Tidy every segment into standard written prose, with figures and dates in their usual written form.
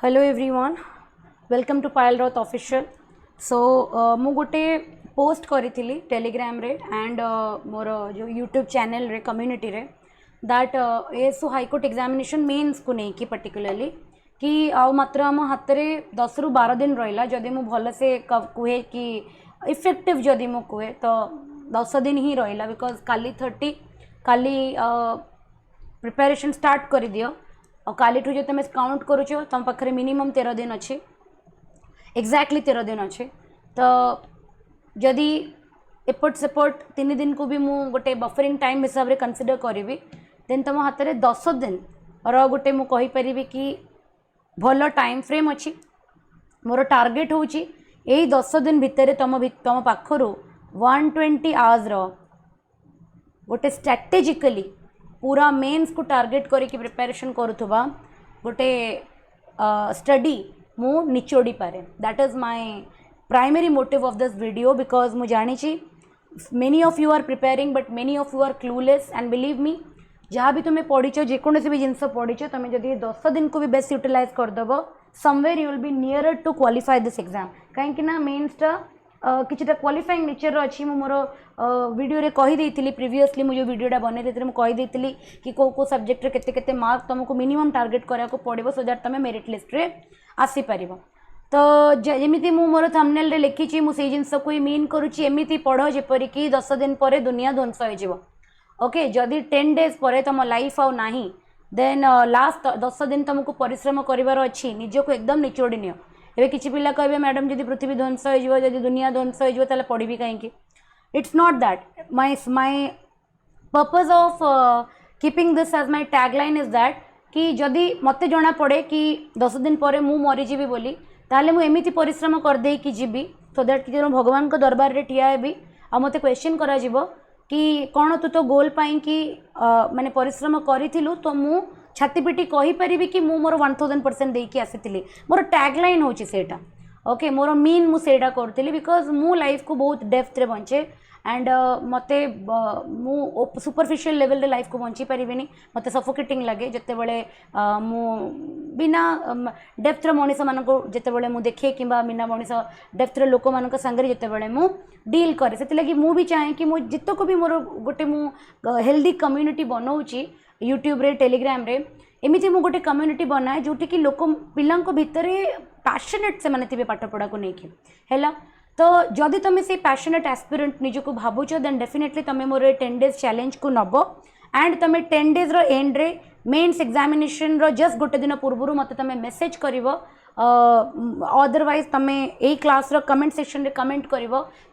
Hello everyone, welcome to Payal Raut official. So मु गोटे post करी टेलीग्राम रे एंड मोर जो यूट्यूब चैनल रे कम्युनिटी रे that SO High Court examination mains को नहीं कि पर्टिकुलरली कि आउ मात्र आम हाथ में 10 ରୁ 12 दिन रहा जदि मु भल से कहे कि इफेक्टिव जदि मु कहे तो 10 दिन ही रहा because Kali 30 Kali preparation start कर दियो और काली ठू जो तुम काउंट करुच तुम पाखे मिनिमम 13 दिन अच्छे एक्जाक्टली 13 दिन अच्छे तो जदि एपट सेपट 3 दिन को भी मु गोटे बफरिंग टाइम हिसाब से कंसीडर करी देन तुम हाथ में 10 दिन और गोटे मु कहीपरि कि भल टाइम फ्रेम अच्छी मोर टार्गेट हूँ यही 10 दिन भितर तुम पाखर 120 आवर्स गोटे स्ट्रैटेजिकली पूरा मेन्स को टार्गेट करके प्रिपरेशन करुवा गोटे स्टडी मु निचोड़ी पारे। That is my primary motive of this video because मु जानी many of you are preparing but many of you are clueless and believe me जहाँ भी तुम्हें पढ़ीच जेकोसी भी जिनस पढ़ीच तुम जब 10 दिन को भी बेस्ट यूटिलाइज करदेव somewhere you will be near to qualify this exam कहीं मेन्सटा कि क्वालिफाइंग नेचर अच्छी मोर वीडियो रे कही देइतिली प्रीवियसली मुझे वीडियोटा बने देते मुझे कही कि को सब्जेक्ट रे केते केते मार्क तुमको मिनिमम टार्गेट करा पड़ो सो दैट तुम मेरिट लिस्ट रे आसी पारिबो। तो जमी मोर थंबनेल रे लिखी मुझे जिनस को मीन करुच्ची एमती पढ़ जेपरी कि 10 दिन पर दुनिया ध्वंस हो ओके जदि 10 डेज पर तुम लाइफ आउ नाही देन लास्ट 10 दिन तुमको परिश्रम करार अच्छी निजको एकदम निचोड़ी नियो। एवं किसी पिला कहे मैडम जब पृथ्वी ध्वंस हो दुनिया ध्वंस हो पढ़ी कहीं it's not that my purpose of keeping this as my tagline is that कि जदि मत जना पड़े कि 10 दिन पर मु मरीजी बोली ताले मुझे परिश्रम करदे कि जीवी सो दैट कि भगवान को दरबार रे ठिया हेबी आ मते क्वेश्चन करा जिवो कि कौन तू तो गोल पाई कि माने परिश्रम करिथिलु तो मु छाती पिटी कहीपरि कि मु मोर 1000% देकी आसी मोर टैगलाइन होची सेटा ओके मोर मीन मु सेटा करथिली बिकॉज मु लाइफ को बहुत डेप्थ रे बंचे एंड मते मु सुपरफिशियल लेवल रे लाइफ को बंची परिबेनी मते सफोकेटिंग लगे जते बेले मु बिना डेप्थ रे मनीष मान को जते बेले मु देखे किंबा बिना मनीष डेप्थ रे लोक मान संगे जते बेले मु डील करे से लगी मु भी चाहे कि मु जितो को भी मोर गोटे मु हेल्दी कम्युनिटी बनाऊची यूट्यूब रे टेलीग्राम रे एमती मु गोटे कम्युनिटी बनाए जोटी कि लोक पिला भितर पैशनेट से माने थिबे पाठ पढ़ा को लेकिन हैला तो जदि तुम से पैशनेट एस्पिरेंट निजको भावुच देन डेफिनेटली तुम मोर 10 डेज चैलेंज को नब एंड तुम 10 डेज एंड रे मेन्स एग्जामिनेशन जस्ट गोटे दिन पूर्व मत तुम मेसेज कर अदरवाइज तुम यही क्लास कमेंट सेक्शन रे कमेंट कर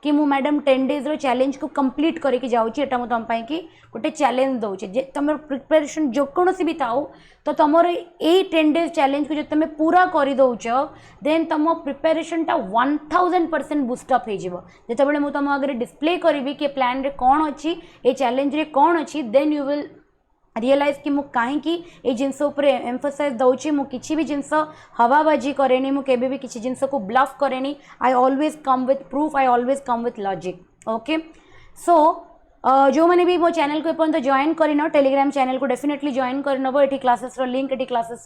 कि मु मैडम 10 डेज चैलेंज को कंप्लीट करके जाऊँगी एटा तुम कि गोटे चैलेंज दूचे तुम प्रिपरेशन जेकोसी भी थाउ तो तुम यही 10 डेज चैलेंज को जो तुम पूरा कर दौच देन तुम प्रिपरेशनटा 1000% बूस्टअप हो जितेबाला मुझे तुम आगे डिस्प्ले करी कि प्लान रे कौन अच्छी ये चैलेंज रे कौन अच्छी देन यू विल रियलाइज कि मु कहीं जिनस एम्फसाइज दौची मु किसी भी जिनस हवाबाजी करेनी मु केबे भी किसी जिनस को ब्लफ करेनी I always come with proof I always come with logic okay. So जो मैंने भी मो चैनल को एपर्यंत जॉइन करन टेलीग्राम चैनल को डेफिनेटली जॉइन करनब ये क्लासेस लिंक ये क्लासेस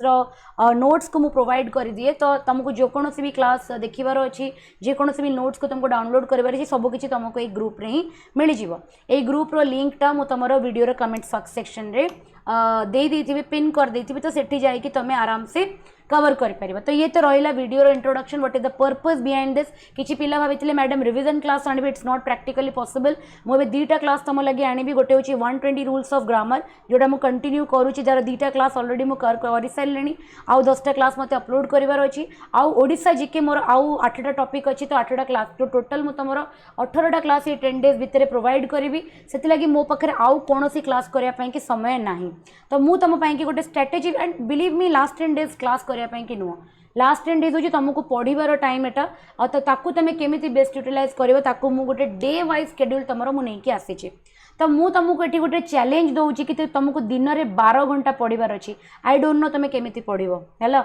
नोट्स को मु प्रोवाइड कर दिए तो तुमको जेकोसी भी क्लास देखिबार अच्छी जेकोसी भी नोट्स को तुमको डाउनलोड कर सबकि तुमको ये ग्रुप रे ही मिल जाव। ये ग्रुप रो लिंकटा मु तुम वीडियो कमेंट सेक्शन रे दे देथिबे पिन कर देथिबे तो सेठी जाई कि तुम आराम से कवर कर पारिबा। तो ये तो रहिला video introduction what is the purpose behind this. किछि पिला भाबिथिले मैडम रिवीजन क्लास आनिबे इट्स नॉट प्रैक्टिकली पॉसिबल मु दुईटा क्लास तुम लगे आनिबी गोटे होची 120 रूल्स ऑफ ग्रामर जोटा मु कंटिन्यू करूची जार दुईटा क्लास ऑलरेडी मु कर सारिलेनी आउ 10टा क्लास मते अपलोड करिवार अछि आउ ओडिसा जीके मोर आउ 8टा टॉपिक अछि तो 8टा क्लास तो टोटल मु तमरो 18टा क्लास ये 10 डेज भितर प्रोवाइड करिवि सेति लागि मो पखरे आउ कोनोसी क्लास करिया पई कि समय नाही तो मु तम पई कि गोटे strategy and believe me last 10 days class करिया पई कि नुह लास्ट 10 डेज हो तुमको पढ़ार टाइम एटा और तो ताकू तुम केमी बेस्ट यूटिलाइज कर गोटे डे वाइज शेड्यूल तुम मुझे आसी तो मु तुमको ये गोटे चैलेंज दूसरी कि तुमको दिन में 12 घंटा पढ़ार अच्छी आई डोंट नो तुम केमी पढ़ है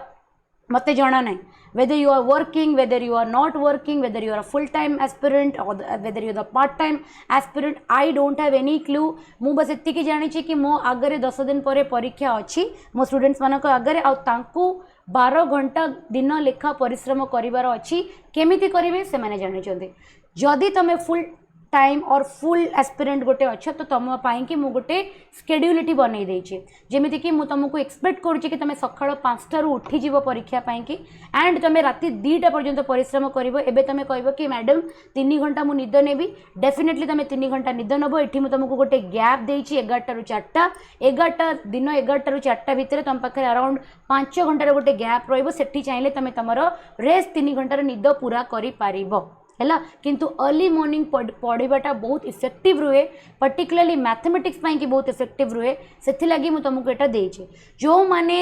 मते जाना नहीं whether you are working, whether you are not working, whether you are a full time aspirant or whether you are the part time aspirant, I don't have any clue. मु बस एतिकी जानी कि मो आगरे 10 दिन पर परीक्षा अच्छी मो स्टूडेंट्स मानक आगरे आ तांकू 12 घंटा दिन लेखा परिश्रम करिवार अच्छी केमिति करिवे से माने जानि चंदी जदि तमे फुल टाइम और फुल एस्पिरेंट गोटे अच्छ तो तुम कि मुझे गोटे स्केड्यूलिटी बनई देछि जेमिति कि मु तुमको एक्सपेक्ट करुच्ची कि तुम सकाळ 5 उठीज परीक्षा कि एंड तुम राति 2टा पर्यंत परिश्रम करिवो एबे तुम कहबो कि मैडम 3 घंटा मु निद नेबी डेफिनेटली तुम 3 घंटा निद नबो एठी मु तुमको गोटे गैप देछि 11टा रु 4टा 11टा दिन 11टा रु 4टा भितर तुम पाखे अराउंड 5 घंटार गोटे गैप रहिबो सेठी चाहिले तुम तुमर रेस्ट 3 घंटार निद पूरा करि पारिबो है किंतु अर्ली मॉर्निंग पढ़ाटा बहुत इफेक्टिव रुए पर्टिकुलरली मैथमेटिक्स की बहुत इफेक्टिव रुए से लगी मुझे तुमको यहाँ देचे जो माने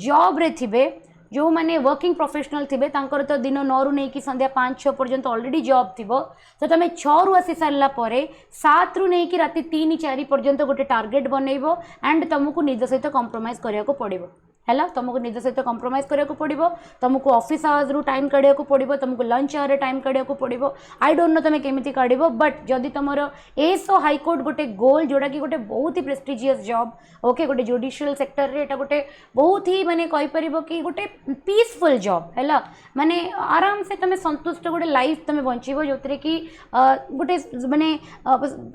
जॉब रे थिबे जो माने वर्किंग प्रोफेशनल थिबे तांकर तो दिन 9 रु नहीं संध्या 5-6 पर्यंत ऑलरेडी जॉब थिबो तो तुम 6 रु आसी सारा पर 7 रु नहीं राति 3-4 पर्यंत गोटे टार्गेट बनइबो एंड तुमको निज सहित कंप्रोमाइज करिया को पड़िबो है तुमको निज सहित कंप्रोमाइज करिया को पड़िबो तुमको ऑफिस आवर्स रु टाइम काढ़िया को पड़िबो तुमको लंच आवर टाइम काढ़िया को पड़िबो आई डोंट नो तुम केमिति काढ़िबो बट जदि तुमर एसओ हाईकोर्ट गोटे गोल जोड़ा कि गोटे बहुत ही प्रेस्टिजियस जॉब ओके गोटे जुडिशियल सेक्टर रे एटा गोटे बहुत ही माने कहि परिबो कि गोटे पीसफुल जॉब है माने आराम से तुम संतुष्ट गोटे लाइफ तुम बंचीबो जोतरे कि गोटे माने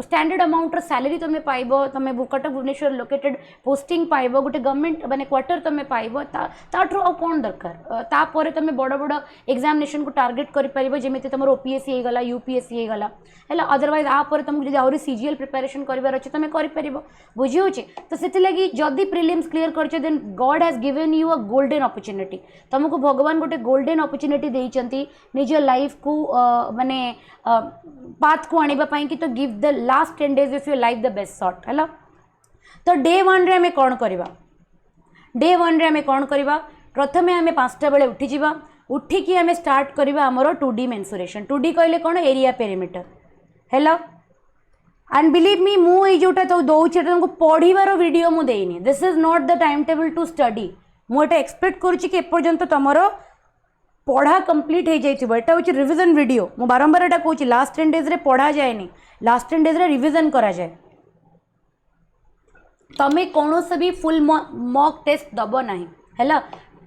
स्टैंडर्ड अमाउंट सैलरी तुम पाइबो तुम कटक भुवनेश्वर लोकेटेड पोस्टिंग पाइबो गोटे गवर्नमेंट माने क्वार्टर तुम पाइबो ताठू आ कौन दरकार तापर तुम बड़ बड़ एग्जामिनेशन को टार्गेट कर जमीती तुम ओपीएससी हो गला यूपीएससी हो गला है अदरवाइज आपर तुमको जब आहरी सीजीएल प्रिपेरेशन करार अच्छे तुम कर बुझी हो तो से लगी जदि प्रिलिम्स क्लियर कर then God has given you a golden opportunity तुमको भगवान गोटे गोल्डन अपॉर्चुनिटी देइचंती निज लाइफ को माने पाथ को आनिबा पई कि तो give the last 10 days of your life the best shot है तो डे 1 रे हमें कौन करवा डे 1 रे हमें कौन करवा प्रथमे आम 5टा बेले उठी जावा उठिकी आम स्टार्ट करवा आमर 2D मेन्सुरेशन 2D कहले कौन एरिया पेरीमीटर है एंड बिलीव मी मुझे जोटा तो दौचे तुमको पढ़ार वीडियो मुझे देनी this is not the time table to study मुझे एक्सपेक्ट करुच्ची एपर्यंत तुमर पढ़ा कंप्लीट हो जाइए एटा हूँ रिविजन वीडियो मु बारंबार एटा कहूँ लास्ट 10 days रे पढ़ा जाए लास्ट 10 days रे रिविजन करा जाए तमें कौन से भी फुल मॉक टेस्ट दब ना है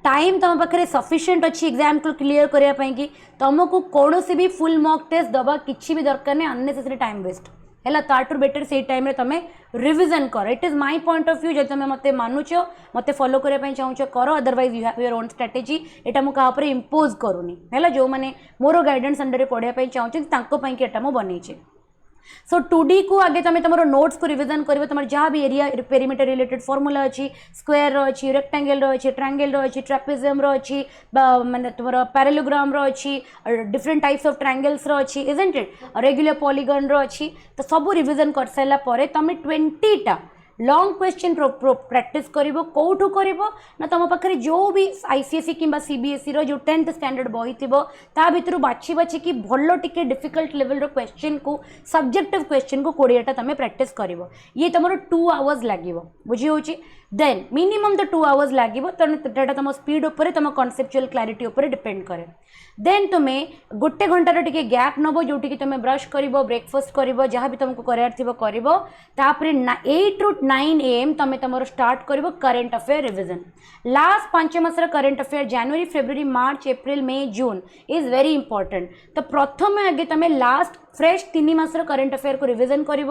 टाइम तुम पाखे सफिशिएंट अच्छी एग्जाम को क्लियर करने कि तुमको कौन से भी फुल मॉक टेस्ट दबा किसी भी दरकार नहीं अननेसेसरी टाइम वेस्ट है ताठू बेटर से टाइम रे तुम रिविजन कर it is my point of view जब तुम मत मानुच मत फॉलो करने चाहूच कर otherwise you have your own strategy एटा मु कहा इम्पोज करूनी है जो मैंने मोर गाइडेंस अंडर पढ़ाई चाहूँ एटा मु बनईचे सो 2D को आगे तुम तुम नोट्स को रिविजन कर तुम जहाँ भी एरिया पेरीमीटर रिलेटेड फॉर्मूला अच्छी स्क्वायर अच्छी रेक्टेंगल अच्छी ट्रायंगल अच्छी ट्रापेजियम अच्छी माने तुम पैरेललोग्राम अच्छी डिफरेंट टाइप्स ऑफ ट्रायंगल्स अच्छी इजंट इट रेगुलर पॉलीगन अच्छी तो सब रिविजन कर सारा पर तुम 20टा लॉन्ग क्वेश्चन प्रैक्टिस करिवो कोठू करिवो ना तुम पाखे जो भी आईसीएसई किंबा सीबीएसई रो जो 10th स्टैंडर्ड बही थिबो ता भितरु बाछि बाछि कि भलो टिके डिफिकल्ट लेवल रो क्वेश्चन को सब्जेक्टिव क्वेश्चन को 20टा तुम प्रैक्टिस करिवो ये तुम 2 hours लागिवो बुझी होची देन मिनिमम तो 2 hours लागिवो तेटा तुम स्पीड उपर तुम कॉन्सेप्चुअल क्लैरिटी उपर डिपेंड करे देन तुम्हें गोटे घंटार टिके गैप नब जोटि तुम ब्रश कर ब्रेकफास्ट कर जहाँ भी तुमको करार थी कर 8 ରୁ 9 AM तुम तुम स्टार्ट कर करेन्ट अफेयर रिविजन लास्ट 5 मासर current affair January February March April May June is very important तो प्रथम आगे तुम लास्ट फ्रेश 3 मासर करेन्ट अफेयर को रिविजन कर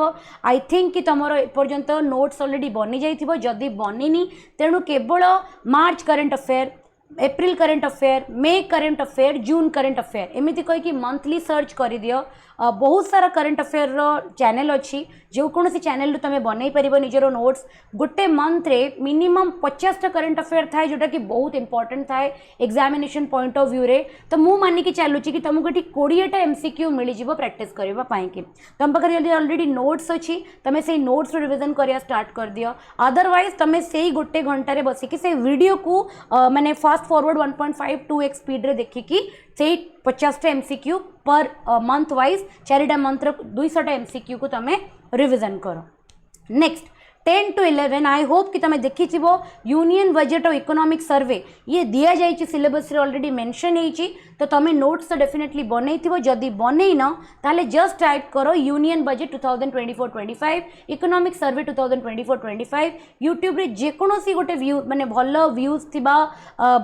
आई थिंक कि तुम एपर्यंत नोट्स ऑलरेडी बनी जाइथिबो जदि बनिनी तेणु केवल March current affair April current affair May current affair June current affair एमती कहीकि मंथली सर्च कर दियो बहुत सारा करेन्ट अफेयर रो चैनल अच्छी जो कौन सी चैनल तुम बनई पार निजर नोट्स गोटे मंथ रे मिनिमम 50टा करेन्ट अफेयर थाए जोटा कि बहुत इंपोर्टेंट थाए एग्जामिनेशन पॉइंट ऑफ व्यू रे तो मु मानिकी चलुची कि तुमको ये 20टा MCQ मिल जाव प्रैक्टिस करने कि तुम पाखे ऑलरेडी नोट्स अच्छी तुम से नोट्स रिविजन करिया स्टार्ट कर दियो अदरवाइज तुम से गोटे घंटे बसिकी से वीडियो को माने फास्ट फॉरवर्ड 1.5-2x स्पीड रे देखिकी से 50टा MCQ पर मंथ वाइज 4टा मंथ 200टा MCQ को तुम रिविजन करो नेक्स्ट 10 to 11 आई होप कि तुम देखी यूनियन बजेट और इकोनॉमिक सर्वे ये दिया जाइए सिलेबस रे ऑलरेडी मेंशन होइछि तो तुम नोट्स तो डेफिनेटली बनई जदि बनईन ताले जस्ट टाइप करो union budget 2024-25 economic survey 2024-25 YouTube रे जेकोसी गोटे व्यू माने भल व्यूज थिबा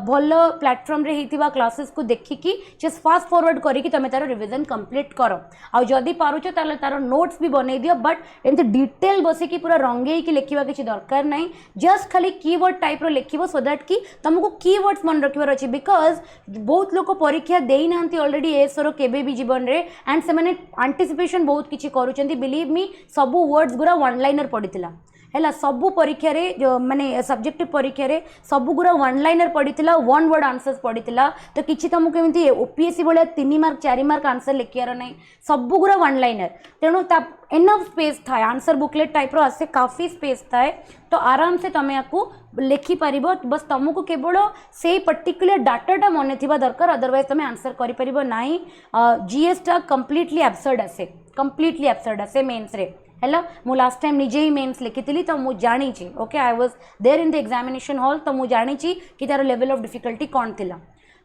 भल प्लेटफॉर्म रे हिथिबा क्लासेस को देखिकी जस्ट फास्ट फॉरवर्ड करिकी तुम तार रिवीजन कंप्लीट करो आ जदि पारुछ ताले तार नोट्स भी बनई दियो बट एमती डिटेल बसिकी पूरा रंगेई की लिखिबा किछि दरकार नाही जस्ट खाली कीवर्ड टाइप रो लिखिबो सो दैट कि तुमको कीवर्ड्स मन रखिबार अछि बिकॉज बहुत लोक परीक्षा देई नांती ऑलरेडी एसरो केबे भी जीवन रे एंड से माने एंटिसिपेशन बहुत किछि करूचंती बिलीव मी सबु वर्ड्स गुरा वन लाइनर पडितिला है सबू परीक्षा रे जो माने सब्जेक्टिव परीक्षा रे सबू गुरा वन लाइनर पड़ीला वन वर्ड आंसर्स पड़ीला तो किसी तुमको एमती ओपीएससी भाया 3 मार्क 4 मार्क आंसर लिखार ना सबू गुरा वन लाइनर तेणु एनफ स्पेस था आंसर बुकलेट टाइप रो आसे काफ़ी स्पेस थाए तो आराम से तुम आपको लिखिपर बस तुमको केवल से पर्टिकुलर डाटाटा मन थी दरकार अदरवाइज तुम आंसर कर ना जीएसटा कम्प्लीटली एब्सर्ड आसे मेन्स रे है मु लास्ट टाइम निजे ही मेन्स लिखी तो मुझे जानी okay I was there in the examination hall तो मुझे जानी कि तार लेवल ऑफ डिफिकल्टी कौन थिला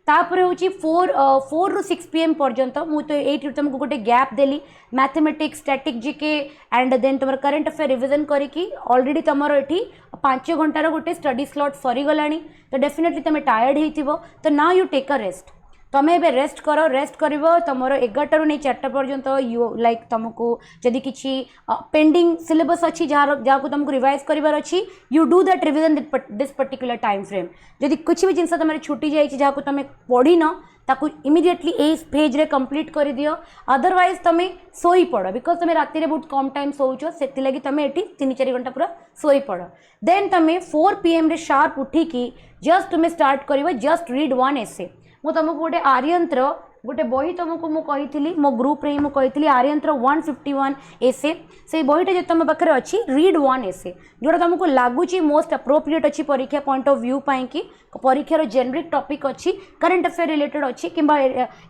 तापर हूँ 4 ରୁ 6 PM पर्यंत मुझे ये तुमको गोटे gap daily mathematics static GK and then तुम करंट अफेयर रिविजन करी ऑलरेडी तुम ये 5 घंटार गोटे स्टडी स्लॉट सरीगला तो डेफिनेटली तुम टायर्ड हो तो now you take a rest तुम ए रेस्ट कर तुम 11 ରୁ नहीं 4टा पर्यंत यू लाइक तुमको जदि किसी पेंडिंग सिलेबस अच्छी जहाँ को तुमको रिवाइज करार अच्छी you do that revision this particular time frame जदि कुछ भी जिनस तुम छुट्टी जाइए जहाँ को तुम पढ़ी ताकू इमिडिएटली ए पेज रे कंप्लीट कर दियो अदरवाइज तुम सोई पड़ बिकज तुम राति बहुत कम टाइम सोच से लगी तुम ये 3-4 घंटा पूरा सोई पड़ देन तुम 4 PM रे शार्प उठिकी जस्ट तुम स्टार्ट कर जस्ट रीड 1 एसे मु तुमको गोटे आर्यंत्र गोटे बही तुमको मुझे मो ग्रुप रे मुझे आर्यंत्र 151 एसे से बहीटा जो तुम पाखे अच्छी रीड 1 एसे जोटा तुमको लगुच मोस्ट अप्रोप्रिएट अच्छी परीक्षा पॉइंट ऑफ व्यू पाई कि परीक्षार जेनेरिक टॉपिक अच्छी करंट अफेयर रिलेटेड अच्छी कि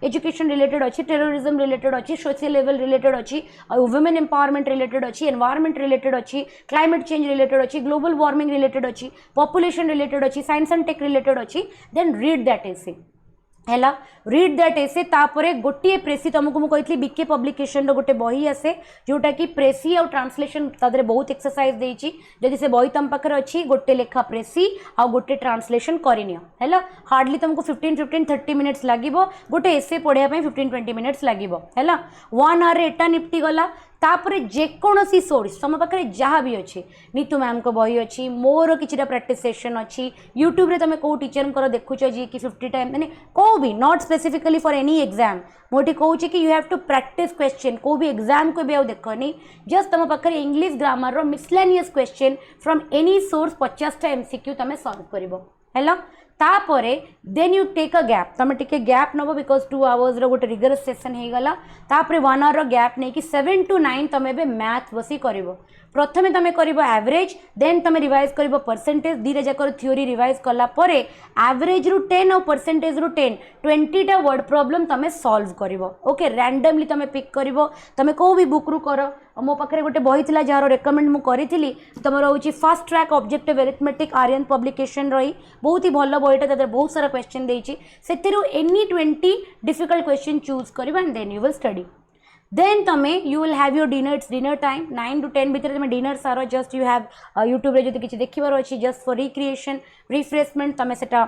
एजुकेशन रिलेटेड अच्छी टेररिज्म रिलेटेड अच्छी सोशल लेवल रिलेटेड अच्छी वुमेन एम्पावरमेंट रिलेटेड अच्छी एनवायरमेंट रिलेटेड अच्छी क्लाइमेट चेंज रिलेटेड अच्छी ग्लोबल वार्मिंग रिलेटेड अच्छी पॉपुलेशन रिलेटेड अच्छी साइंस एंड टेक रिलेटेड अच्छी देन रीड दैट एसे है रीड दैट एसे तापरे गोटे प्रेसी तुमको मुझे बीके पब्लिकेशन गोटे बही आसे जोटा कि प्रेसी और ट्रांसलेशन तादरे बहुत एक्सरसाइज देती जदि से बही तुम पाखे अच्छी गोटे लेखा प्रेसी आ गोटे ट्रांसलेशन करनियो है हार्डली तुमको 15-30 मिनिट्स लगे गोटे एसे पढ़ाई 15-20 मिनिट्स लगे है 1 आवर एटा निपटी गला तापरे जेकोसी सोर्स तुम पाखे जहाँ भी अच्छे नीतू मैम को बही अच्छी मोर कि प्रैक्टिस सेशन अच्छी यूट्यूब रे तुम कौ टीचर देखुच जी कि 50 टाइम मैंने कौ भी not specifically for any exam मुझे कहूँ कि you have to practise question को भी एग्जाम को भी आउ देखनी जस्ट तुम पाखे इंग्लिश ग्रामर रो miscellaneous question from any source 50टा MCQ तुम सॉल्व कर तापरे then you take a gap तुम टे गैप नब बिकज 2 आवर्स गोटे रिगरस सेसन हो गला तापरे 1 आवर गैप नहीं कि 7 to 9 तुम ए मैथ बसी कर प्रथमे तुम कर एवरेज देन तुम रिवाइज कर परसेंटेज दीटा जाक थ्योरी रिवाइज कलापर एवरेज रु 10 और परसेंटेज रु 10 20टा वर्ड प्रॉब्लम तुम सॉल्व कर ओके रैंडमली तुम पिक कर तुम कौ भी बुक रु कर मो पाखे गोटे बही थी जार रेकमेंड मुझे तुम हूँ fast track objective arithmetic Aryan publication रही बहुत ही भल बहीटा बहुत सारा क्वेश्चन देती से एनी 20 डिफिकल्ट क्वेश्चन चूज कर and then you will study then तुम you will have your dinner time 9 to 10 भितर तुम डिनर सार जस्ट यू हैव यूट्यूब रे जो किसी देखिबार अच्छी जस्ट फॉर रिक्रिएशन रिफ्रेशमेंट तुम सेटा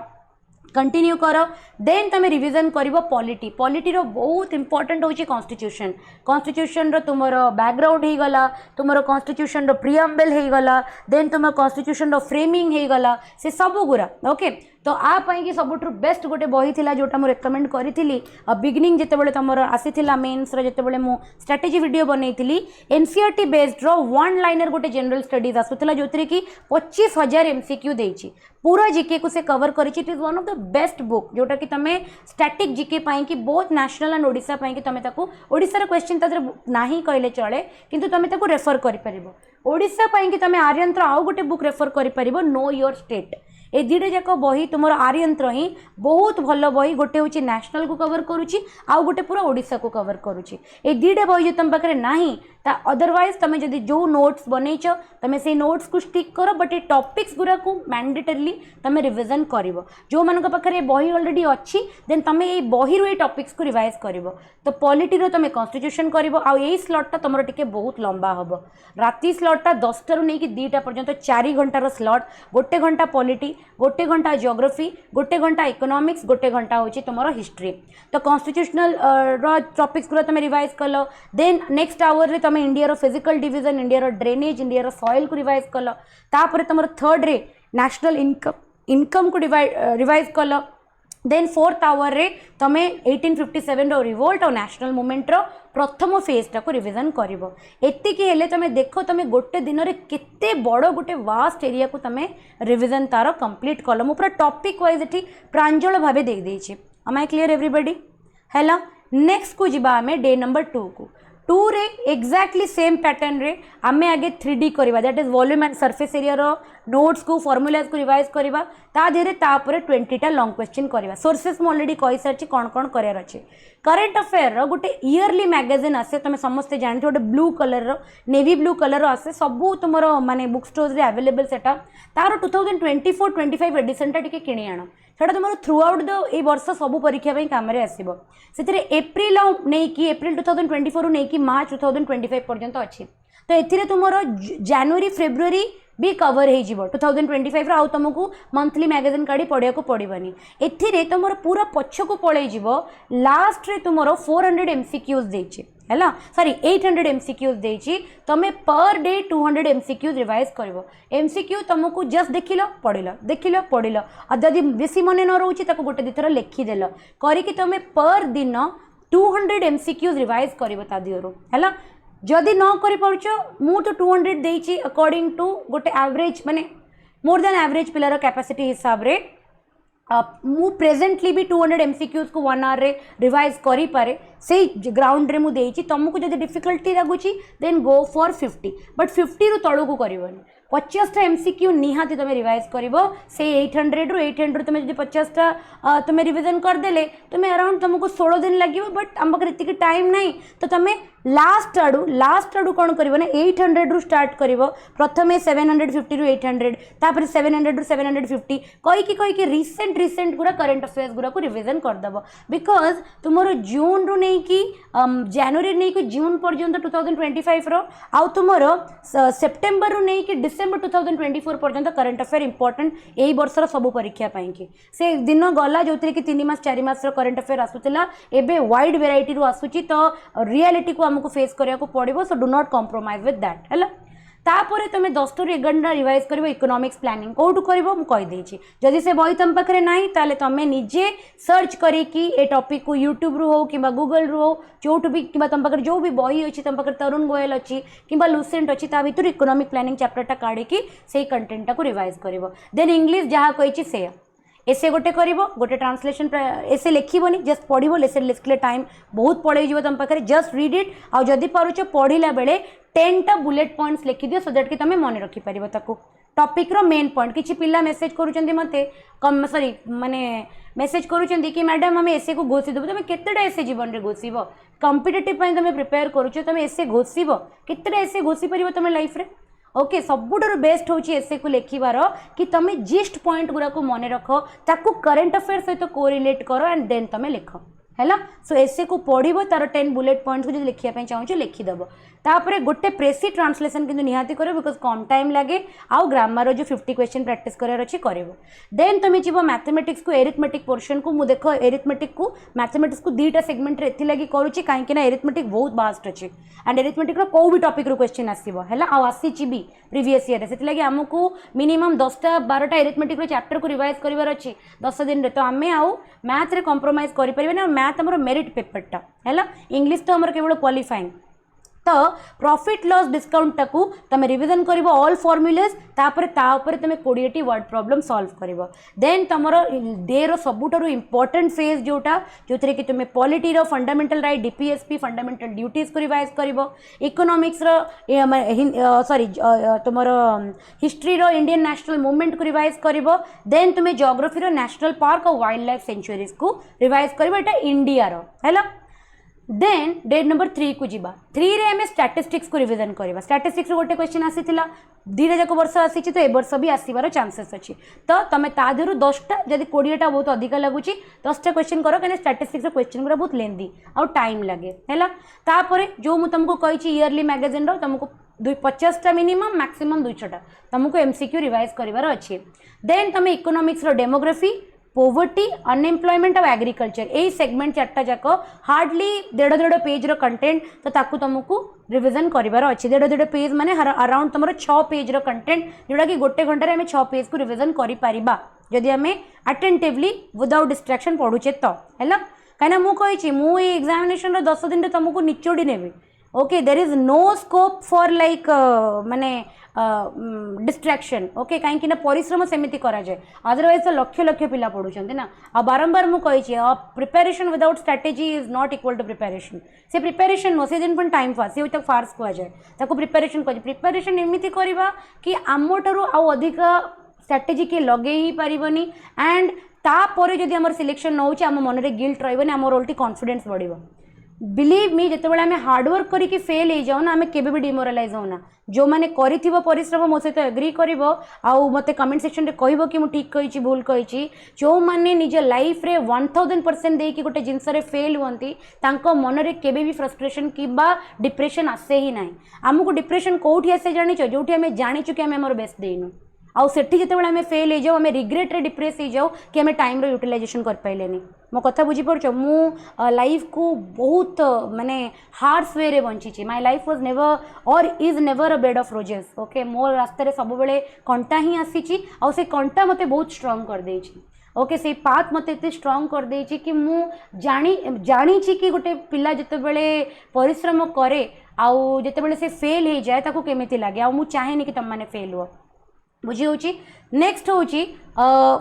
कंटिन्यू कर देन तुम रिविजन कर पॉलिटी रो बहुत इंपोर्टेंट होची कॉन्स्टिट्यूशन रो तुमर बैकग्राउंड हो गला तुमर कॉन्स्टिट्यूशन रो प्रियम्बल हो गला देन तुम कॉन्स्टिट्यूशन रो फ्रेमिंग हो गला से सब गुरा ओके तो आपाई कि सबुठ बेस्ट गोटे बही थी जोटा मुझे रेकमेंड करी बिगिनिंग जितेबाला तुम आसीला मेन्स जितेबाला मु स्ट्रेटेजी वीडियो बनई एनसीईआरटी बेस्ड रो 1 लाइनर गोटे जनरल स्टडीज आसूला जो कि 25,000 MCQ देती पूरा जीके को से कवर कर it is one of the best book जोटा कि तुम स्टैटिक जीके पाई कि बहुत नेशनल एंड ओडिशा पाई कि तुम ओडिशार क्वेश्चन तादर नाही कहले चले किंतु तुम रेफर कर ओडिशा पाई कि तुम आर्यंत्र आउ गोटे बुक रेफर कर नो योर स्टेट ए दुईटा जाक बही तुम आर्यंत्र ही बहुत भल बही गोटे हूँ नेशनल को कवर करुच्ची आउ गोटे पूरा ओडिशा को कवर करुच्ची ए दुईटा बही जो तुम पाखे ना अदरवाइज तुम जब जो नोट्स बनईच तुम से नोट्स को स्टिक कर बट ये टॉपिक्स गुरा को मैंडेटरली तुम रिविजन कर जो मान पाखे बही ऑलरेडी अच्छी देन तुम ये बही रू टॉपिक्स को रिवाइज कर तो पॉलिटी रो तुम कॉन्स्टिट्यूशन कर आई स्लॉटा तुम टे बहुत लंबा हम राति स्लॉटा 10टा रू नहीं 2टा पर्यंत 4 घंटार स्लॉट गोटे घंटा पॉलिटी गोटे घंटा जियोग्राफी गोटे घंटा इकोनॉमिक्स गोटे घंटा हूँ तुम हिस्ट्री तो कॉन्स्टिट्यूशनल टॉपिक्स गुरा तुम रिवाइज कल देन नेक्स्ट आवर तुम India physical division India drainage India soil को रिवाइज कल तापर तुम थर्ड रे नेशनल इनकम को रिवाइज कल देन फोर्थ आवर रे तुम 1857 रिवोल्ट और नेशनल मूवमेंट रो प्रथम फेजटा को रिविजन कर एतिकी तुम देख तुम गोटे दिन में केते बड़ गोटे वास्ट एरिया को तुम रिविजन तार कंप्लीट कल मु पूरा टॉपिक वाइज ये प्रांजल भाव दे एम आई क्लियर एवरीबॉडी है। नेक्स्ट को जीवा आमे डे नंबर 2 को 2 रे एक्जाक्टली सेम पैटर्न रे आमे आगे 3D करवा that is volume and surface area रो नोट्स को फॉर्मुलाज को रिवाइज करवा ता धीरे तापर 20टा लॉन्ग क्वेश्चन करवा सोर्सेस मु ऑलरेडी कहि सारछि कोन कोन करार अछि करंट अफेयर रो गोटे इयरली मैगजीन आसे तुम समस्ते जानते गोटे ब्लू कलर रो नेवी ब्लू कलर आसे सबू तुम माने बुक स्टोर्स रे अवेलेबल सेटा तार 2024-25 एडिशन टा टिके किणी आण सेटा तुम थ्रू आउट द ए वर्ष सब परीक्षा काम आसो से एप्रिल नहीं कि एप्रिल 2024 नहीं कि मार्च 2025 पर्यंत अच्छी तो ये तुम जनवरी फेब्रुआरी भी कवर हो 2025 आउ तुमको मंथली मैगजीन काढ़ी पढ़िया को पड़ोनी ए तुम पूरा पछ को पलैज लास्ट रे तुम 400 MCQs देछि है सॉरी 800 MCQs देछि तुम पर डे 200 MCQs रिवाइज कर MCQ तुमको जस्ट देखिल पढ़िल जदि बेसी मन न रोचे गोटे दुथर लिखिदेल करके तुम पर दिन 200 MCQs रिवाइज कर है जदि न कर पार्छ मु तो 200 देछि अकॉर्डिंग टू गोटे एवरेज माने मोर देन एवरेज पिलार कैपेसिटी हिसाब रे मु प्रेजेंटली भी 200 MCQs को 1 आवर रे रिवाइज करि पारे से ग्राउंड रे मु देछि तुमको जदि डिफिकल्टी लागुची देन गो फॉर 50 बट 50 रु तळु को करबनी 50टा MCQ निहाती तुम रिवाइज कर से 800 रु 800 तुम जब 50टा तुम रिविजन करदेले तुम्हें अराउंड तुमको 16 दिन लगे बट आम पाखे इतनी टाइम नहीं तो तुम लास्ट आड़ू कौन कर 800 रु स्टार्ट कर प्रथमे 750 रु 800 तापर 700 रु 750 कहीकि रिसेंट गुरा करंट अफेयर्स गुरा को रिविजन करदेव बिकज तुम जून रु नहीं कि जनवरी नहीं कि जून पर्यंत 2025 रो आउ तुम सेप्टेम्बर रु नहीं कि डिसेम्बर 2024 पर्यंत करंट अफेयर इंपोर्टेंट यही वर्षर सब परीक्षा पाई से दिन गला जो कि 3 मास 4 मास करंट अफेयर आसूला एबे वाइड वेराइटी रू आसूची तो रियलिटी को हमको फेस करिया को पड़िबो so do not compromise with that है तापर तुम 10 टू 11 रिवाइज कर इकोनॉमिक्स प्लानिंग कौटू कर कहीदेछि जदि से बही तुम पाखे ना ताले तुम निजे सर्च करी ए टॉपिक को यूट्यूब रु हो कि गूगल रु हो जोटू भी कि तुम पाखे जो भी बही अच्छी तुम पाखे तरुण गोयल अच्छी कि लुसेंट अच्छी ता भीतर इकोनॉमिक प्लानिंग चैप्टरटा काढ़ी से कंटेंटा को रिवाइज कर देन इंग्लिश जहाँ कही से एसे गोटे गोटे ट्रांसलेशन एसे लिखबनी जस्ट पढ़ो एसे लिखले टाइम बहुत पड़े तुम पाखे जस्ट रीड इट आउ जदि पारुछ पढ़ला बेले 10टा बुलेट पॉइंट्स लिखि दियो सो दैट कि तुम मन रखिपर टॉपिक रो मेन पॉइंट किछि पिला मेसेज करूचंदी मते कम सॉरी माने मेसेज करूचंदी कि मैडम हमें एसे को घोषि देबो तुम केतेटा एसे जीवन रे घोषिबो कॉम्पिटिटिव पई तुम प्रिपेयर करूछ तुम एसे घोषिबो केतेटा एसे घोषि परिबो तुम लाइफ रे ओके सबुठार बेस्ट होची एसे को लिखिबार कि तुम जिस्ट पॉइंट गुरा को मन रख ताकू करंट अफेयर सहित कोरिलेट करो एंड देन तुम लिख है सो एसे को पढ़ो तार 10 बुलेट पॉइंट्स को जो लिखापी चाहूँ लिखिदेव तापर गोटे प्रेसी ट्रांसलेशन किंतु निहाती करो बिकज कम टाइम लगे आउ ग्रामर जो 50 क्वेश्चन प्रैक्टिस करार अच्छी कर देन तुम जीव मैथमेटिक्स को एरिथमेटिक पोर्शन को मुझे देख एरिथमेटिक को मैथमेटिक्स को 2टा सेगमेंट एथि करुच्ची कहीं एरिथमेटिक बहुत बास्ट अच्छे एंड एरिथमेटिक कौ भी टॉपिक रू क्वेश्चन आसो है आसी भी प्रीवियस ईयर से आमको मिनिमम 10टा 12टा एरिथमेटिक चैप्टर को रिवाइज करार अच्छी 10 दिन तो आम आउ मैथ रे कंप्रोमाइज करें मैथ आम मेरिट पेपरटा है इंग्लिश तो आम केवल क्वालिफाइंग तो प्रॉफिट लॉस डिस्काउंट टाकू तुम रिविजन कर ऑल फॉर्मुलाज तापर तुम 20 वर्ड प्रॉब्लम सॉल्व कर देन तुम डे रो सबुठारु इंपोर्टेंट फेज जोटा जो थे कि तुम पॉलिटी रो fundamental right DPSP fundamental duties को रिवाइज कर इकोनॉमिक्स रो सॉरी तुम हिस्ट्री रो इंडियन नेशनल मूवमेंट को रिवाइज कर देन तुम जियोग्राफी रो नेशनल पार्क और वाइल्ड लाइफ सेंचुरीज को रिवाइज कर इंडिया रो है देन डेट नंबर 3 को जीवा 3 रे हमें स्टैटिस्टिक्स को रिवीजन करवा स्टैटिस्टिक्स गोटे क्वेश्चन आसीथिला धीरे जाक वर्ष आसी तो ए वर्ष भी आसबार चांसेस अच्छी तो तुम ता देहरु 10टा जदि 20टा बहुत अधिक लगुच 10टा क्वेश्चन कर कहीं स्टैटिस्टिक्स क्वेश्चन गुरा बहुत लेंदी आउ टाइम लगे है तापर जो मुझे तुमको कही इयरली मैगजीन रो तुमको 50टा मिनिमम मैक्सिमम 200टा तुमको एमसीक्यू रिवाइज करार अच्छे देन तुम इकोनॉमिक्स रो डेमोग्राफी पोवर्टी अनएम्प्लॉयमेंट और एग्रीकल्चर यही सेगमेंट 4टा जाक हार्डली 1.5 पेज रो कंटेंट तो ताकू तुमको रिविजन करार अच्छे 1.5 पेज माने अराउंड तुम 6 पेज रो कंटेंट जोटा कि गोटे घंटे आम 6 पेज को रिविजन करिपरिबा जदि आम अटेंटिवली विदाउट डिस्ट्रैक्शन पढ़ुचे तो है कहीं मुझे मुझे एग्जामिनेशन रो 10 दिन तुमको निचोड़ी नेबी okay there is no scope for like माने डिस्ट्रैक्शन ओके कहीं परिश्रम सेमती करा जाए अदरवाइज तो लक्ष लक्ष पिला पढ़ुंट ना आ बारंबार मुझे preparation without strategy is not equal to preparation से प्रिपेरेशन नो से दिन टाइम पास से फार्स कहुए ताको प्रिपेरेशन कह प्रिपेरेशन एमती करवा कि आम ठारू आउ अधिक स्ट्रैटेजी किए लगे ही पारनी एंड तापर जदि आम सिलेक्शन नौ आम मन में गिल्ट रही आम ओल्टी कॉन्फिडेंस बढ़ बिलीव मी जिते बड़े आम हार्डवर्क करके फेल हो जाऊ ना आम के डिमोरालाइज होना जो मैंने परिश्रम मो सहित एग्री कर मत कमेंट सेक्शन में कह कि मुझे ठीक कही भूल कही जो मैंने निज लाइफ रे 1000% देकी गोटे जिनस फेल हुंती मन में केबे भी फ्रस्ट्रेशन कि डिप्रेशन आसे ही ना आमको डिप्रेशन कौटी आसे जान जो आम जाचु कि आम बेस्ट देनु आउ सेठी जितेबाला आम फेल हो जाऊ आम रिग्रेट रे डिप्रेस हो जाऊ कि आम टाइम यूटिलाइजेशन कर पाइलेनी मो कथा बुझीपार मु लाइफ को बहुत माने हार्श वे रे बंची my life was never or is never a bed of roses okay मो रास्ते सब बेले कंटा ही आसी आउ से कंटा मते बहुत स्ट्रांग कर देछि ओके से पाथ मते एते स्ट्रांग कर देछि कि मु जानी कि गोटे पिला जिते बेले परिश्रम करे आउ जिते बेले से फेल हो जाए ताको केमिति लागे आउ मु चाहेनी कि तुम माने फेल हो बुझी हो नेक्स्ट हूँ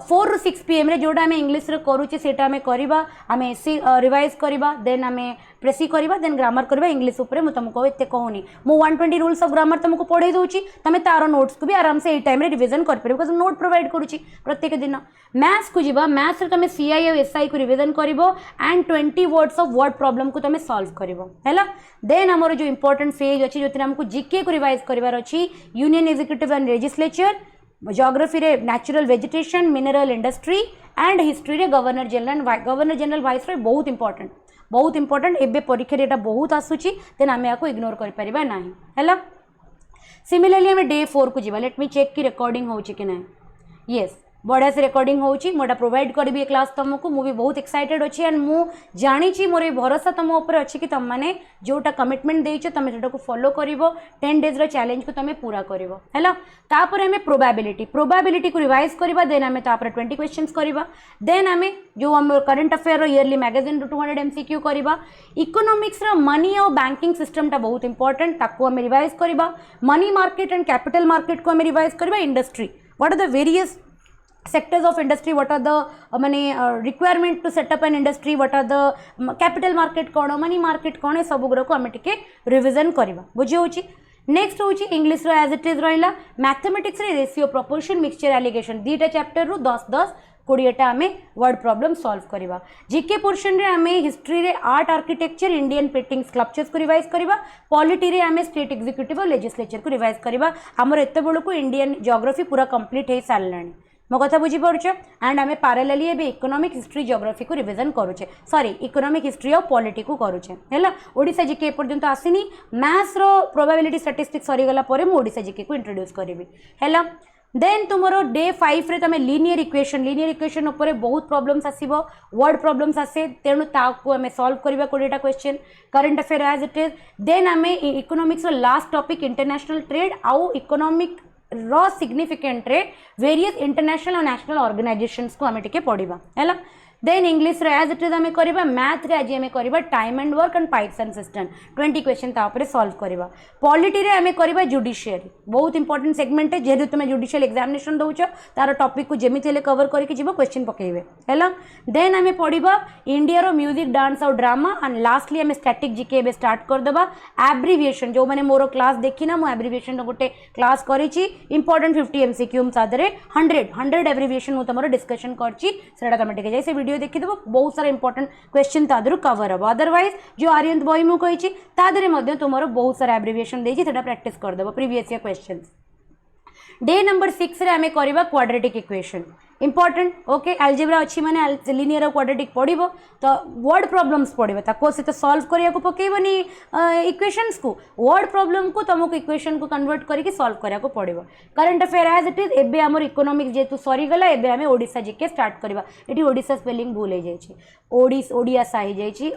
4 ରୁ 6 PM रे जोड़ा आम इंग्लीश करुचे सेटा आम करवा आम एसी रिवाइज करवा देन आम प्रेसी करवा देन ग्रामर करवा इंग्लीश उपर मुझे तुमको एत कहूनी मु 120 रूल्स ऑफ ग्रामर तुमको पढ़े दूसरी तुम तार नोट्स को भी आराम से टाइम रिविजन कर पारे बिकज नोट प्रोवाइड करुच्ची प्रत्येक दिन मैथ्स को जीवा मैथ्स तुम सीआई और एसआई को रिविजन कर and 20 words of word problem को तुम सॉल्व कर देन आमर जो इंपोर्टेंट फेज अच्छी जो आमको जीके को रिवाइज करार अच्छी union executive and legislature geography रे natural vegetation mineral industry and history रे गवर्नर जनरल वाइस बहुत इंपोर्टेंट एबे परीक्षा रे एटा बहुत आसुची देन आमे याको इग्नोर कर परिबा नाही हैला सिमिलरली आमे डे 4 को जीवा लेट मी चेक की रिकॉर्डिंग होची कि नाही यस बढ़िया से रिकॉर्डिंग होची मोटा प्रोवाइड करी क्लास तुमको मुझे बहुत एक्साइटेड अच्छी एंड मु जानी मोर ये भरोसा तुम उपर अच्छी कि तुम मैंने जोटा कमिटमेंट देच तुम से फॉलो कर 10 डेज चैलेंज को तुम पूरा कर तापर आम प्रोबाबिलिटी को रिवाइज करवा देन आम 20 क्वेश्चंस करवा देन आम जो आम current affair yearly magazine 200 MCQ करवा इकोनॉमिक्स मनी और बैंकिंग सिस्टम बहुत इंपोर्टेंट ताको आम रिवाइज करवा money market and capital market को आम रिवाइज करवा industry what are the various sectors of industry what are the requirement to set up an industry what are the capital market कौन money market कौन है सब गुरा को आम टिके रिविजन करवा बुझी होची नेक्स्ट होची इंग्लिश रो एज इट इज रहिला मैथमेटिक्स रे रेशियो प्रोपोर्शन मिक्सचर एलिगेशन दीटा चैप्टर रु 10 20टा आम वर्ड प्रॉब्लम सॉल्व करवा जीके पोर्शन रे आम हिस्ट्री रे art architecture Indian painting sculptures को रिवाइज करवा पॉलिटी रे आम स्टेट एग्जीक्यूटिव और लेजिस्लेचर को रिवाइज करवा आमर एते बेलू को इंडियन जियोग्राफी पूरा कंप्लीट हो सारानी मो कथा बुझीपार एंड आम पारालेली एबे इकोनॉमिक हिस्ट्री जियोग्राफी को रिविजन करुचे सॉरी इकोनॉमिक हिस्ट्री और पॉलिटी को करुचे हैला ओडिशा जीके एपर्यंत आसीनी मैथ्स रो प्रोबेबिलिटी स्टैटिस्टिक्स सरीगला परे मु ओडिशा जीके को इंट्रोड्यूस करिवि हैला देन तुमरो डे 5 रे तमे लीनियर इक्वेशन ऊपर बहुत प्रॉब्लम्स आसीबो वर्ड प्रॉब्लम्स आसे तेणु ताकू आमे सॉल्व करबा 20टा question current affair as it is then आमे इकोनॉमिक्स रो लास्ट टॉपिक इंटरनेशनल ट्रेड आउ इकोनॉमिक रॉ सिग्निफिकेंट रे वेरियस इंटरनेशनल और नेशनल ऑर्गेनाइजेशंस को आमे टिके पढ़िबा हैला देन इंग्लिश रे एज इट इज आम करवा मैथ रे आज आम करवा time and work and pipes and cistern 20 question तापर सॉल्व करवा पॉलिटी रे आम करवा जुडिशियरी बहुत इंपोर्टेंट सेगमेंट है जेहेतु तुम जुडिशियल एग्जामिनेशन दौच तार टॉपिक को जमी कवर करके जीव क्वेश्चन पकेबे है देन आम पढ़ा इंडिया रो म्यूजिक डांस और ड्रामा एंड लास्टली आम स्टैटिक जीके ए स्टार्ट करदे एब्रिविएशन जो मैंने मोर क्लास देखिना मु एब्रिविएशन गोटे क्लास करी इंपोर्टेंट 50 MCQ सादरे 100 एब्रिविएशन मु तुम डिस्कशन करछि तुम टिके जाई से वीडियो देखिदेव बहुत सारा इंपोर्टेंट क्वेश्चन तादर कवर हम अदरवाइज जो आर्यंत बही मु कही तादरे तुम बहुत सारा एब्रिविएशन देछि सेटा प्रैक्टिस करदेव previous year question day number 6 रे आमे करबा quadratic equation important okay algebra अच्छी माने लिनियर और क्वाड्रेटिक पढ़िबो तो वर्ड प्रॉब्लम्स पढ़िबो ताको से तो सॉल्व करिया को पकेबनी इक्वेशंस को वर्ड प्रॉब्लम को तुमको इक्वेशन को कन्वर्ट करके सॉल्व करिया को पड़िबो current affair as it is एबे हमर इकोनॉमिक्स जेतु सरी गला एबे हमें ओडिसा जीके स्टार्ट करबा एठी ओडिसा स्पेलिंग भूल हे जाई छी ओडिसा हे जाई छी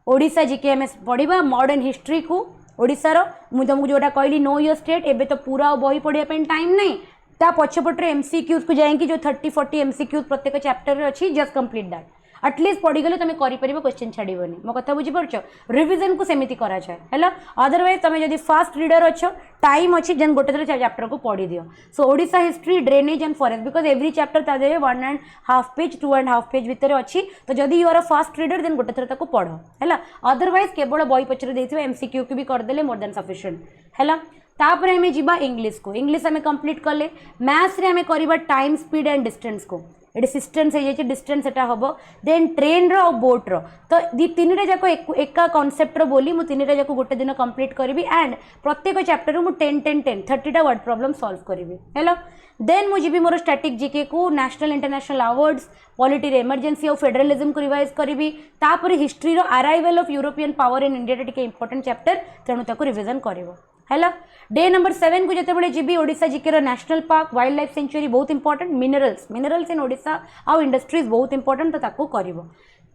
ओडिसा जीके हमें पढ़िबा मॉडर्न हिस्ट्री को ओडिसा रो मु तुमको जोटा कहली नो योर स्टेट एबे तो पूरा बही पढ़िया पे टाइम नहीं ता पछपटे एमसीक्यूज को जाएंगे जो 30-40 एमसीक्यूज प्रत्येक चैप्टर रे अच्छी जस्ट कंप्लीट दैट एटलिस्ट पढ़ीगले तुम कर क्वेश्चन छाड़बनी मो कथा बुझीपार रिविजन को सेमती करा जाए है अदरवाइज तुम जब फास्ट रीडर अच्छ टाइम अच्छी जेन गोटे थर चैप्टर को पढ़ी दियो सो Odisha history drainage and forest because every chapter तादे 1.5 पेज 2.5 पेज भितर अच्छी तो जदि you are a fast reader then गोटे थर ताको पढ़ है अदरवाइज केवल बही पचर देथिबा एमसीक्यू को भी करदेले मोर देन सफिशिएंट है तापर आम जीवा इंग्लिश को इंग्लिश आम कंप्लीट कले मैथ्स रे आम करबा टाइम स्पीड एंड डिस्टेंस को ये डिस्टेंस है डिस्टेंस एटा हम देन ट्रेन रो और बोट रो तो दी तीन जाक एका कॉन्सेप्ट रो बोली मु तीन जाक गोटे दिन कंप्लीट करी एंड प्रत्येक चैप्टर मु 10 30टा वर्ड प्रॉब्लम सॉल्व करी है देन मुझे भी मोर स्टैटिक जीके को नेशनल इंटरनेशनल अवार्ड्स पॉलिटी रे इमरजेंसी और फेडरलिज्म को रिवाइज करी तापर हिस्ट्री रो arrival of European power in India टिके इंपोर्टेंट चैप्टर तेणु ताको रिविजन करिवो है डे नंबर 7 को जिते जीवी Odisha GK national park wild life sanctuary बहुत इंपोर्टेंट मिनरल्स इन ओडिशा आउ इंडस्ट्रीज बहुत इंपोर्टेंट तो ताको करिवो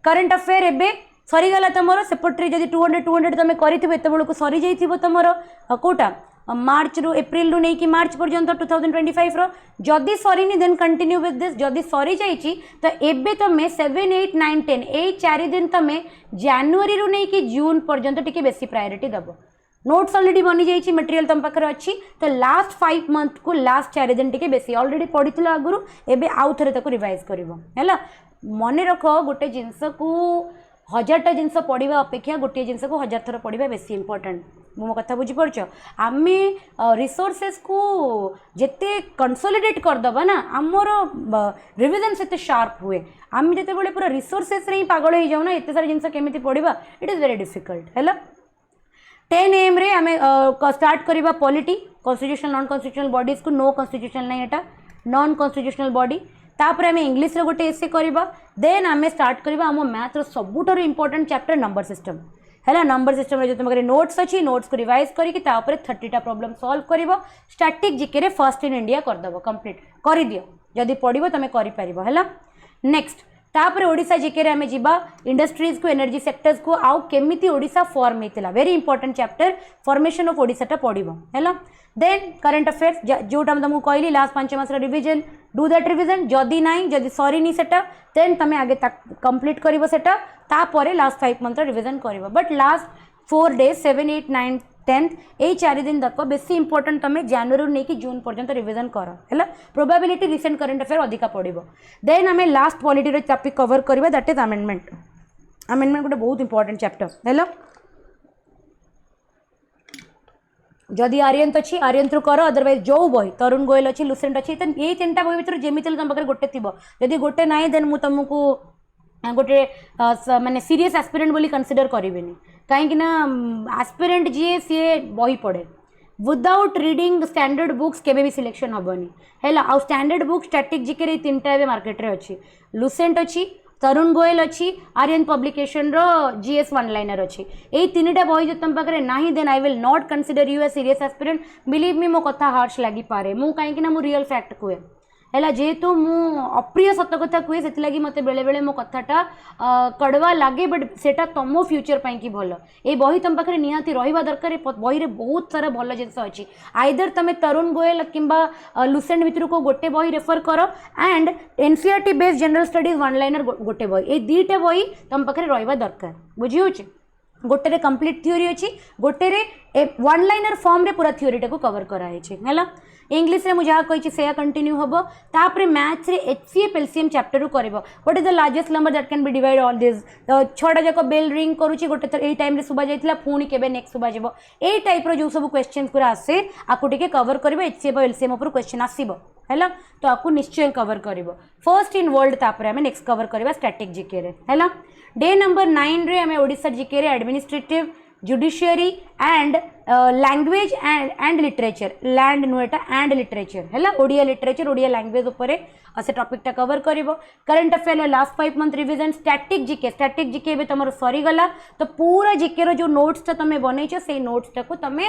करंट अफेयर एबे सरीगला तुम सेपटे जब 200 तुम कर सरी जाइए तुम कौटा मार्च रु एप्रिल रु नहीं मार्च पर्यंत 2025 रो जदि सरीनी देन कंटिन्यू विथ दिस जदि सरी जाइए तो एबे तुम 7 8 9 10 ए 4 दिन तुम जनवरी रु नहीं जून पर्यंत टिके बेसी प्रायोरिटी दबो नोट्स ऑलरेडी बनी जाइए मटेरियल तुम पाखे अच्छी तो लास्ट 5 मंथ को लास्ट 4 दिन टिके बेसी ऑलरेडी पढ़ी आगुरी एबे आउ थे रिवाइज कर मन रख गोटे जिनस को 1000टा जिनस पढ़ा अपेक्षा गोटे जिनस को 1000 थर पढ़ा बेसी इंपोर्टेंट मो कथा बुझीपार आम रिसोर्सेस को जिते कंसोलिडेट करदबा ना आमर रिविजन से शार्प हुए आम जिते पूरा रिसोर्सेस ही पागल हो जाऊ ना एत सारा जिनस केमी पढ़ा इट इज वेरी डिफिकल्ट है 10 AM रे आम स्टार्ट करवा polity constitutional non constitutional bodies को नो कॉन्स्टिट्यूशनल नहीं एटा नॉन कॉन्स्टिट्यूशनल बॉडी तापर आम इंग्लिश रे गोटे एसे करवा देन आम स्टार्ट करवा आम मैथ रो सबुठार इंपोर्टेंट चैप्टर नंबर सिस्टम है नंबर सिस्टम जो तुम नोट्स अच्छी नोट्स को रिवाइज करके 30टा प्रॉब्लम सॉल्व कर स्टैटिक जीके रे फर्स्ट इन इंडिया करदेव कंप्लीट कर दियो जदि पढ़ो तुम कर नेक्स्ट तापर ओडिशा जीके रे आमे जिबा इंडस्ट्रीज को एनर्जी सेक्टर्स को आउ केमिति ओडिशा फॉर्म हेतिला very important chapter formation of Odisha टा पढ़िबो हैला देन करंट अफेयर्स जोटा तुमको कहली लास्ट 5 मास रिविजन डू दैट रिविजन जदि नाई जदि सरी नी सेटा देन तमे आगे कंप्लीट करिवो सेटा तापरे लास्ट 5 मंथ रिविजन करिवो बट लास्ट 4 डेज 7 8 9 10th यही 4 दिन तक बेसी इंपोर्टेंट तुम जनवरी नहीं जून पर्यंत रिविजन कर है प्रोबेबिलिटी रिसेंट करंट अफेयर अधिका पड़ो देन आम लास्ट पॉलिटी टॉपिक कवर करवा दैट इज अमेंडमेंट गोटे बहुत इंपोर्टेंट चैप्टर है जदि आर्यंत अच्छी आर्यंत रू कर अदरवाइज जो बही तरुण गोयल अच्छी लुसेंट अच्छी यही 3टा बही भर जमी तुम पाखे गोटे थी जदि गोटे ना देन मुझे तुमको गोटे माने सीरीयस एस्पिरेंट बोली कंसीडर करें कहीं एस्पिरेंट जी सी बही पढ़े विदाउट रीडिंग स्टैंडर्ड बुक्स केबे भी सिलेक्शन हेनी है आउ स्टैंडर्ड बुक स्टैटिक जीके 3टा ए मार्केट रे अच्छी लुसेंट अच्छी तरुण गोयल अच्छी आर्यन पब्लिकेशन रो जीएस वन लाइनर अच्छी यही 3टा बही जो तुम पाखे ना then I will not consider you a serious aspirant believe me मो कथा हार्श लगी पारे मु कहीं मु रियल फैक्ट कहे है जेहेतु मु अप्रिय सत कथा कहे से लगी मत बेले बेले मो कथाटा कड़वा लगे बट सेटा तुम फ्यूचर पाई कि भल ये बही तुम पाखे निहाती रहा दरकार बही में बहुत सारा भल जिन अच्छी आइदर तुम तरुण गोयल कि लुसेंट भितर को गोटे बही रेफर कर and NCERT based general studies one liner गोटे बही ये दुईटा बही तुम पाखे रहा दरकार बुझी होची गोटे कंप्लीट थ्योरी अच्छी गोटे वन लाइनर फॉर्म रे पूरा थ्योरी टाको कवर कराई है इंग्लिश रे मुझे कही से कंटिन्यू हम तापर मैथ्स रे एचसीएफ एलसीएम चैप्टर कर what is the largest number that can be divide all this छटा जाक बेल रिंग करुच्ची गोटे थर यही टाइम शुभा जाइए पुणी केबे नेक्स्ट शुभा जाव यही टाइप जो सब क्वेश्चन पूरा आसे आपको टिके कवर कर एचसीएफ एलसीएम उपर क्वेश्चन आसीबो है तो आपको निश्चय कवर कर फर्स्ट इन वर्ल्ड तापर आम नेक्स्ट कवर करवा स्टैटिक जीके रे है डे नंबर 9 रे आम ओडिशा जीके रे administrative judiciary and language and literature land नुएटा एंड लिटरेचर है ओडिया लिटरेचर ओडिया लैंग्वेज उपर से टॉपिकटा कवर कर current affair last 5 month revision static GK ए तुम सरीगला तो पूरा जीके रो जो नोट्सटा तुम बनईच से नोट्सटा को तुम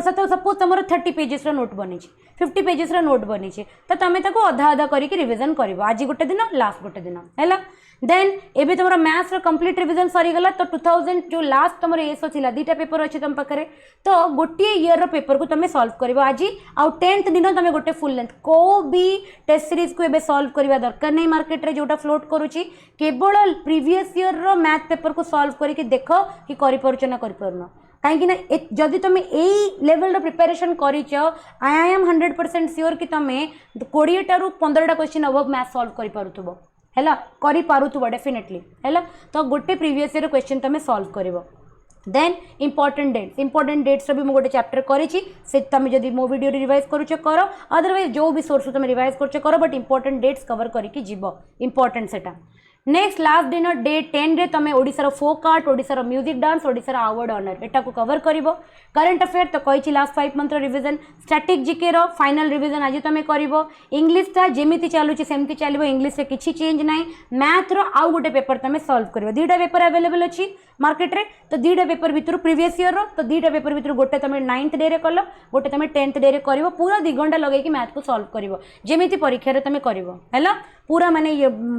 सपोज तुम 30 पेजेस नोट बनी 50 पेजेस नोट बनी तो तुम अधा अधा करके रिविजन कर आज गोटे दिन लास्ट गोटे दिन है देन एबे तुम मैथ्स कंप्लीट रिविजन सरीगला तो 2000 जो लास्ट तुम एसओ थिला दुईटा पेपर अच्छे तुम पाखे तो गोटे ईयर रो पेपर को तुम सॉल्व कर आज आउ 10th दिन तुम गोटे फुल लेंथ को भी टेस्ट सीरीज को एबे सॉल्व करवा दरकार नहीं मार्केट रे जोटा फ्लोट करूची केवल प्रीवियस ईयर रो मैथ पेपर को सॉल्व करके देख कि करि पारुछ ना करि पारुनो कहीं जदि तुम यही लेवल प्रिपेरेसन कर आई एम 100% श्योर कि तुम 20 टू 15 क्वेश्चन अब मैथ सॉल्व कर पारुथबो हैला करि पारुथबो डेफिनेटली हैला तो गोटे प्रीवियस ईयर क्वेश्चन तुम सॉल्व करिवो देन इंपोर्टेंट डेट्स भी मुझे गोटे चैप्टर करी तुम जब मो वीडियो रिवाइज करुच कर अदरवाइज जो भी सोर्स तुम रिवाइज करुच कर बट इंपोर्टेंट डेट्स कवर करके जीव इंपोर्टेंट सेटा नेक्स्ट लास्ट डिनर डे 10 रे तुम ओडिशार फोक आर्ट ओडिशार म्यूजिक डांस ओडिशार अवार्ड ऑनर एटा को कवर करिवो करंट अफेयर तो कही last 5 month revision static GK रो फाइनल रिवीजन आज तुम करिवो इंग्लिश ता जेमिति चालुची सेमति चलिवो इंग्लिश रे किछि चेंज नाही मैथ रो आउ गोटे पेपर तुम सॉल्व करिवो दुईटा पेपर अवेलेबल अछि मार्केट रे तो दुईटा पेपर भितर प्रीवियस ईयर रो तो दुईटा पेपर भितर गोटे तुम 9th डे रे कल गोटे तुम 10th डे रे करिवो पूरा 2 घंटा लगेकी मैथ को सॉल्व करिवो जेमिति परीक्षा रे तुम करिवो हैला पूरा माने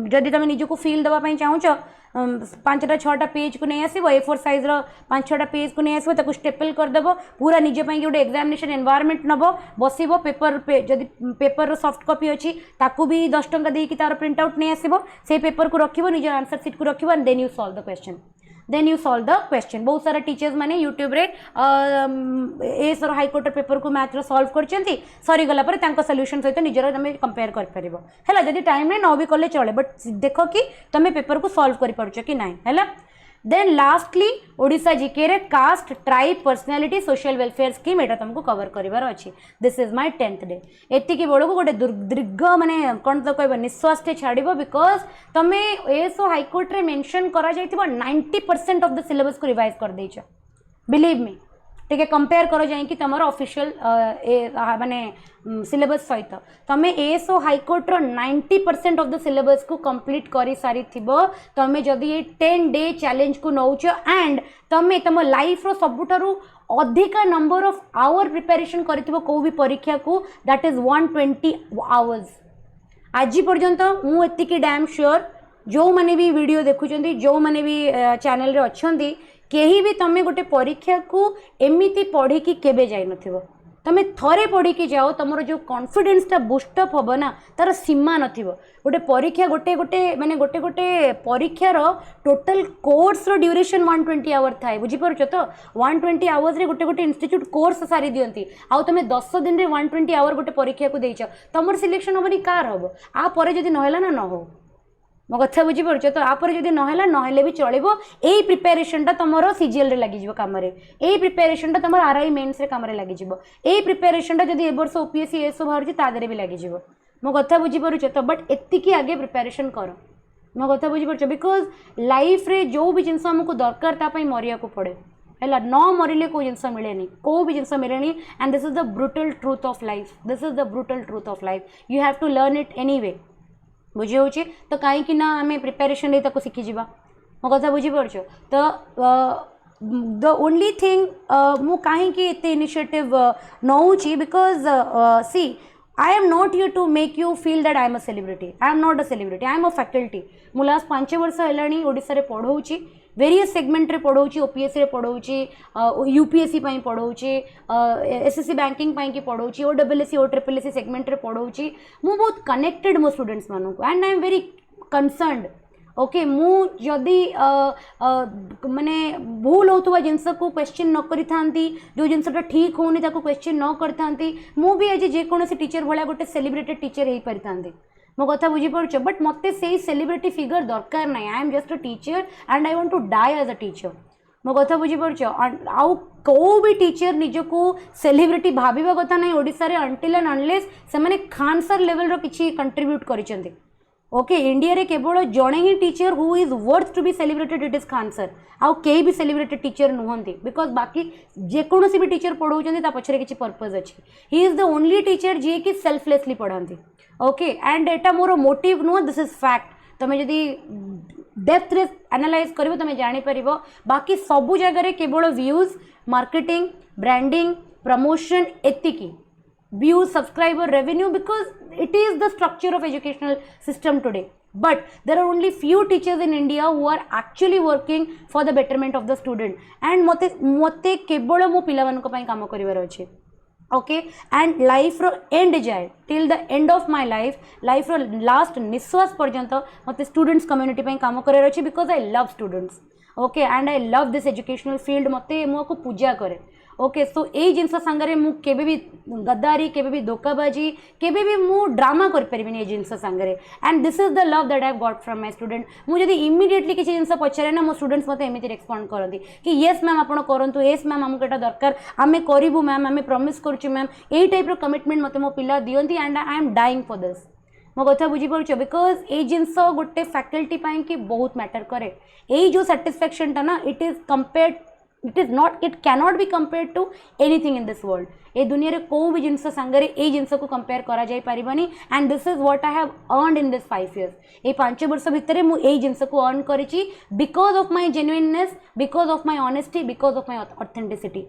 जदि तुम निजको फील दवा चाहूच 5टा 6टा पेज को नहीं आसो A4 साइज 5-6टा पेज को नहीं आसो स्टेपल करदेव पूरा निजपाई गोटे एग्जामिनेशन एनवायरनमेंट नब बसब पेपर जदि पेपर सॉफ्ट कॉपी अच्छी ताकू भी 10 टंका देकी तार प्रिंट आउट नहीं आसो से पेपर को रखिबो निज आंसर सीट को रखिबो and then you solve the question बहुत सारा टीचर्स माने यूट्यूब रे एस हाईकोर्ट पेपर को मैथ सॉल्व करछंती सरी गला पर तांको सॉल्यूशन सहित निजर तुम कंपेयर कर परिबो हैला जदि टाइम नै न भी कले चले बट देखो कि तुम पेपर को सॉल्व कर पारुछ कि नाही हैला देन लास्टली ओडिशा जीके रे caste tribe personality social welfare scheme एटा तुमको कवर करिवार अछि this is my 10th day एति की बेलू गोटे दीर्घ माने कोन तो कहबो निश्वास टे छाड़िबो बिकॉज तमे एसो हाईकोर्ट रे मेंशन करा जाइतिबो 90% ऑफ द सिलेबस को रिवाइज कर देइछ बिलीव मी टिके कंपेयर करो जाए कि तुम ऑफिशियल माने सिलेबस सहित तुम एसओ हाईकोर्ट रो 90% ऑफ द सिलेबस को कंप्लीट करी सारी थिबो तुम जदि ये 10 डे चैलेंज को नौच एंड तुम तुम लाइफ रो सबुठारु अधिका नंबर ऑफ आवर प्रिपरेशन करिथिबो को भी परीक्षा को दैट इज 120 आवर्स आज पर्यंत मु एतिकी डैम श्योर जो माने भी वीडियो देखुचंदी जो माने भी चैनल रे अछंदी केही भी तुम गोटे परीक्षा को एमिति पढ़ी कि केबे जाई नथिबो तुम थरे पढ़ी कि जाओ तुम जो कॉन्फिडेंस टा बूस्टअप हम ना तार सीमा नथिबो गोटे परीक्षा गोटे गोटे माने गोटे गोटे परीक्षार टोटल कोर्स रो ड्यूरेशन 120 आवर थाए बुझी पारुछ तो 120 आवर्स रे गोटे गोटे इंस्टीट्यूट कोर्स सारी दियंती आ तुम 10 दिन रे 120 आवर गोटे परीक्षा को देइछ तुमर सिलेक्शन होबनी कार होबो आ परे जदी नहला ना न हो मो कथा बुझीपार तो आप जब ना ना भी चलो यही प्रिपेरेसन तुम सीजीएल रे लगी कम यही प्रिपेरेसन तुम आरआई मेन्स रे कम लगी यही प्रिपेरेसन जब ए वर्ष ओपीएससी एसओ बाहर तादे भी लगी मो कथा बुझीपार तो बट एतिकी आगे प्रिपेरेसन कर मो कथा बुझीपार बिकज लाइफ रे जो भी जिनस आमको दरकार तापाई मरिया को पड़े है न मरिले को जिनस मिले को भी जिनस मिले and this is the brutal truth of life you have to learn it anyway बुझी हो तो कहीं आम प्रिपेरेसन शिखीजा मो कथा बुझीपार तो द ओनली थिंग मु कहीं इनिशिएटिव नौची बिकज सी I am not here to make you feel that I am a celebrity. I am not a celebrity. I am a faculty. मु लास्ट 5 वर्ष हेलाणी ओडिसा रे पढ़ाऊची वेरियस सेगमेंट रे पढ़ाऊची ओपीएससी रे पढ़ाऊची UPSC पई पढ़ाऊची एसएससी बैंकिंग पई की पढ़ाऊची ओडब्ल्यूएससी ओ ट्रिपल एससी सेगमेंट रे पढ़ाऊची मु बहुत कनेक्टेड मो स्टूडेंट्स मानू को and I am very concerned okay मु जदि माने भूल होता जिनस को क्वेश्चन न करी थांती जो जिनसटा ठीक होनी ताको क्वेश्चन न करी थांती मु भी आज जेकोसी टीचर भाया गोटे सेलिब्रेटेड टीचर हो पारि थांती मो कथा बुझीपार बट मत से सेलिब्रिटी फिगर दरकार ना I am just a teacher and I want to die as a teacher मो कथा बुझीपार आउ को भी टीचर निजको सेलिब्रिटी भाविबा कथा ना ओडिसा रे अंटिल एंड अनलेस से माने खान सर लेवल रो किछि कंट्रीब्यूट करिसेंती ओके इंडिया रे केवल जड़े ही teacher who is worth to be celebrated it is Khan sir आउ कई भी सेलिब्रेटेड टीचर नुहंती बिकॉज बाकी जेकोसी भी टीचर पढ़ाऊँ पछरे किसी पर्पज अच्छी he is the only teacher जी कि सेल्फलेसली पढ़ाती ओके एंड एटा मोर मोटिव नुह दिस इज फैक्ट तुम जदि डेप्थ रे एनालाइज कर तुम जापर बाकी सबू जगह केवल व्यूज मार्केटिंग ब्रांडिंग प्रमोशन एतिकी views subscriber revenue because it is the structure of educational system today but there are only few teachers in India who are actually working for the betterment of the student and mote kebolo mo pila manko pai काम karibar अछि okay and life ro end jaye till the end of my life ro last niswas parjanta mote students community pai काम karibar अछि because I love students okay and I love this educational field mote mo को पूजा करे okay so ये जिनस सांगरे मु केबे भी गद्दारी केबे भी धोखाबाजी केबे भी मु ड्रामा कर परिबिनी ये जिनस सांगरे and this is the love that I have got from my student मु जदी इमीडिएटली किसी जिनस पछरे ना मो स्टूडेंट्स मते एमिति रेस्पोंड करंती कि यस मैम आपण करंतु यस मैम हमके एटा दरकार आमे करिवु मैम आमे प्रॉमिस करछु मैम एई टाइप रो कमिटमेंट मते मो पिला दियंती and I am dying for this मो कथा बुझी पारुछ बिकॉज ए जिनस गोटे फैकल्टी पाई कि बहुत मैटर करे एई जो सैटिस्फैक्शन ता ना it is not it cannot be compared to anything in this world ए दुनिया रे को भी जिनस संगरे ए जिनस को कंपेयर करा जाय परिबनी and this is what I have earned in this 5 years ए 5 वर्ष भितरे मु ए जिनस को अर्न करिछि because of my genuineness because of my honesty because of my authenticity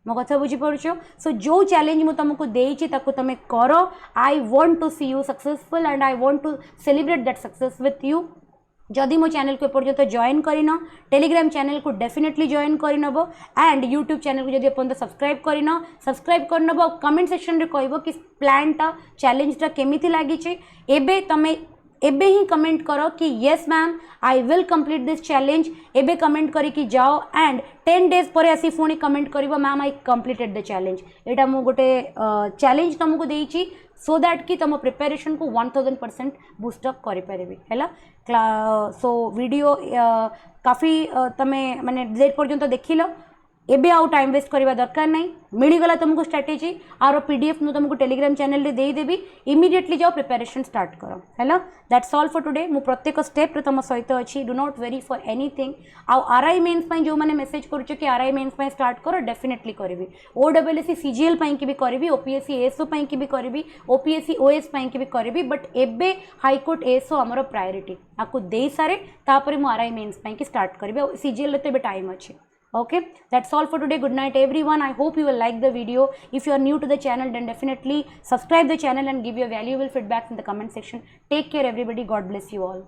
मो कथा बुझी पारुछ सो जो चैलेंज मु तुमको देइछि ताको तमे करो I want to see you successful and I want to celebrate that success with you जदि मो चैनल को एपर्यंत जॉइन करिन टेलीग्राम चैनल को डेफिनेटली जॉइन करिनबो एंड यूट्यूब चैनल को जदि एपर्यंत सब्सक्राइब करनबो कमेंट सेक्शन रे कहबो कि प्लान टा चैलेंज टा केमिति लागि छै एबे तमे एबे ही कमेंट करो कि yes ma'am I will complete this challenge एबे कमेंट करी कि जाओ एंड 10 days पर आसी पुणी कमेंट करिवो ma'am I completed the challenge एटा मु गोटे चैलेंज तुमको देइछि सो दैट कि तुम प्रिपरेशन को 1000% बूस्ट अप करि परिबी हैला सो वीडियो काफी तमे माने जेड पर्यंत देखिलो एबे आउ टाइम वेस्ट करवा दरकार नहीं मिलगला तुमको स्ट्रेटेजी आर पीडीएफ मु तुमको टेलीग्राम चैनल रे दे देबी इमीडिएटली जाओ प्रिपरेशन स्टार्ट करो हैला दैट्स ऑल फॉर टुडे मु प्रत्येक स्टेप रे तुम सहित अछि do not very for anything आउ आरआई मेंस पई जो माने मेसेज करूछ कि आरआई मेंस पई स्टार्ट करो डेफिनेटली करबी ओडब्ल्यूएससी सीजीएल पई की भी करबी ओपीएससी एसओ पई की भी करबी ओपीएससी ओएस पई की भी करबी बट एबे हाई कोर्ट एसओ हमर प्रायोरिटी आकु दे सारे तापर मु आरआई मेंस पई की स्टार्ट करबी सीजीएल रे तो एबे टाइम अछि okay that's all for today good night everyone I hope you will like the video if you are new to the channel then definitely subscribe the channel and give your valuable feedback in the comment section take care everybody god bless you all